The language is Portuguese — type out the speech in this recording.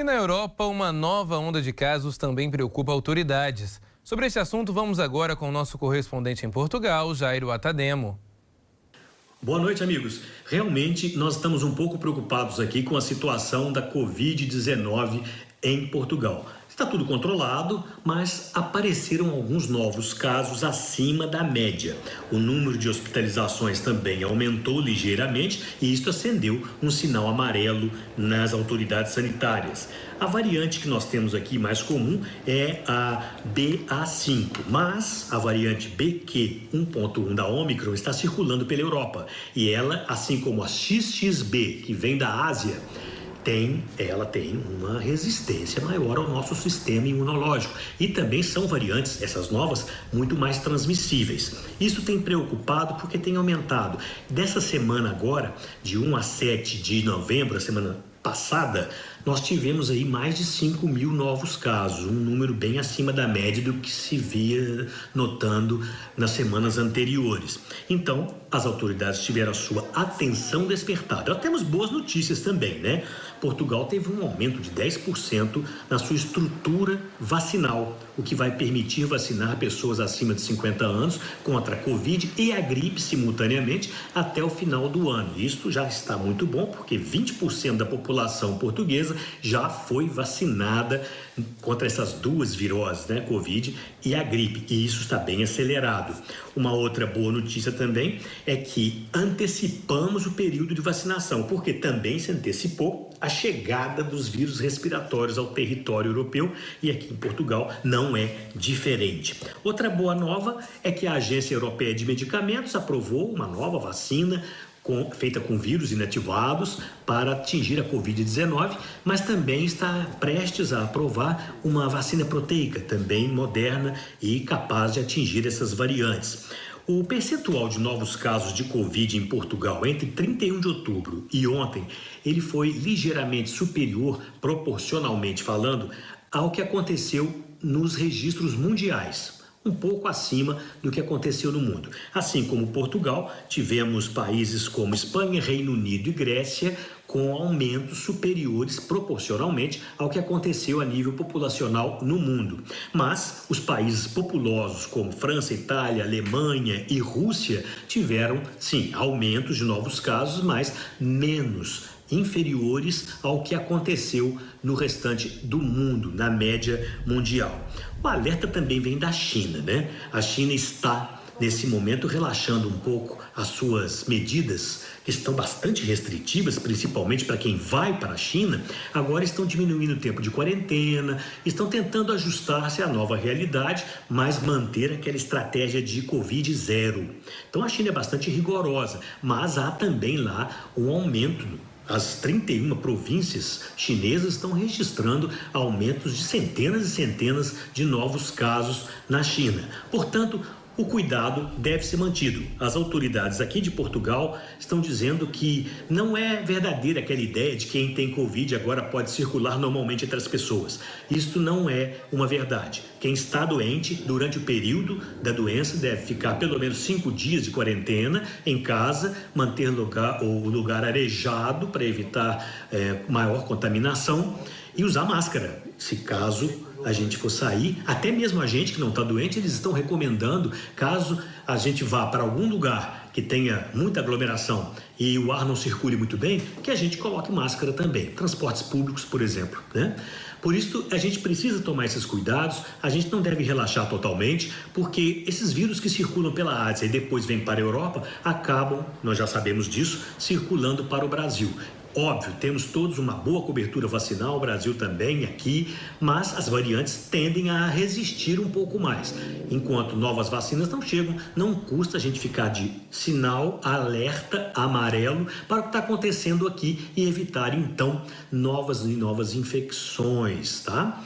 E na Europa, uma nova onda de casos também preocupa autoridades. Sobre esse assunto, vamos agora com o nosso correspondente em Portugal, Jairo Atademo. Boa noite, amigos. Realmente, nós estamos um pouco preocupados aqui com a situação da Covid-19 em Portugal. Está tudo controlado, mas apareceram alguns novos casos acima da média. O número de hospitalizações também aumentou ligeiramente e isto acendeu um sinal amarelo nas autoridades sanitárias. A variante que nós temos aqui mais comum é a BA5, mas a variante BQ1.1 da Omicron está circulando pela Europa e ela, assim como a XXB, que vem da Ásia, ela tem uma resistência maior ao nosso sistema imunológico e também são variantes, essas novas, muito mais transmissíveis. Isso tem preocupado porque tem aumentado. Dessa semana agora, de 1 a 7 de novembro, a semana passada, nós tivemos aí mais de 5 mil novos casos, um número bem acima da média do que se via notando nas semanas anteriores. Então, as autoridades tiveram a sua atenção despertada. Nós temos boas notícias também, né? Portugal teve um aumento de 10% na sua estrutura vacinal, o que vai permitir vacinar pessoas acima de 50 anos contra a Covid e a gripe simultaneamente até o final do ano. Isso já está muito bom, porque 20% da população portuguesa já foi vacinada contra essas duas viroses, né, Covid e a gripe, e isso está bem acelerado. Uma outra boa notícia também é que antecipamos o período de vacinação, porque também se antecipou a chegada dos vírus respiratórios ao território europeu e aqui em Portugal não é diferente. Outra boa nova é que a Agência Europeia de Medicamentos aprovou uma nova vacina feita com vírus inativados para atingir a Covid-19, mas também está prestes a aprovar uma vacina proteica, também moderna e capaz de atingir essas variantes. O percentual de novos casos de Covid em Portugal entre 31 de outubro e ontem, ele foi ligeiramente superior, proporcionalmente falando, ao que aconteceu nos registros mundiais. Um pouco acima do que aconteceu no mundo. Assim como Portugal, tivemos países como Espanha, Reino Unido e Grécia com aumentos superiores proporcionalmente ao que aconteceu a nível populacional no mundo. Mas os países populosos como França, Itália, Alemanha e Rússia tiveram, sim, aumentos de novos casos, mas menos inferiores ao que aconteceu no restante do mundo, na média mundial. O alerta também vem da China, né? A China está, nesse momento, relaxando um pouco as suas medidas, que estão bastante restritivas, principalmente para quem vai para a China. Agora estão diminuindo o tempo de quarentena, estão tentando ajustar-se à nova realidade, mas manter aquela estratégia de Covid zero. Então a China é bastante rigorosa, mas há também lá um aumento. As 31 províncias chinesas estão registrando aumentos de centenas e centenas de novos casos na China. Portanto, o cuidado deve ser mantido. As autoridades aqui de Portugal estão dizendo que não é verdadeira aquela ideia de que quem tem Covid agora pode circular normalmente entre as pessoas. Isso não é uma verdade. Quem está doente durante o período da doença deve ficar pelo menos 5 dias de quarentena em casa, manter o lugar arejado para evitar maior contaminação e usar máscara, se caso a gente for sair. Até mesmo a gente que não está doente, eles estão recomendando, caso a gente vá para algum lugar que tenha muita aglomeração e o ar não circule muito bem, que a gente coloque máscara também. Transportes públicos, por exemplo, né? Por isso, a gente precisa tomar esses cuidados, a gente não deve relaxar totalmente, porque esses vírus que circulam pela Ásia e depois vêm para a Europa, acabam, nós já sabemos disso, circulando para o Brasil. Óbvio, temos todos uma boa cobertura vacinal, o Brasil também aqui, mas as variantes tendem a resistir um pouco mais. Enquanto novas vacinas não chegam, não custa a gente ficar de sinal, alerta, amarelo para o que está acontecendo aqui e evitar então novas e novas infecções, tá?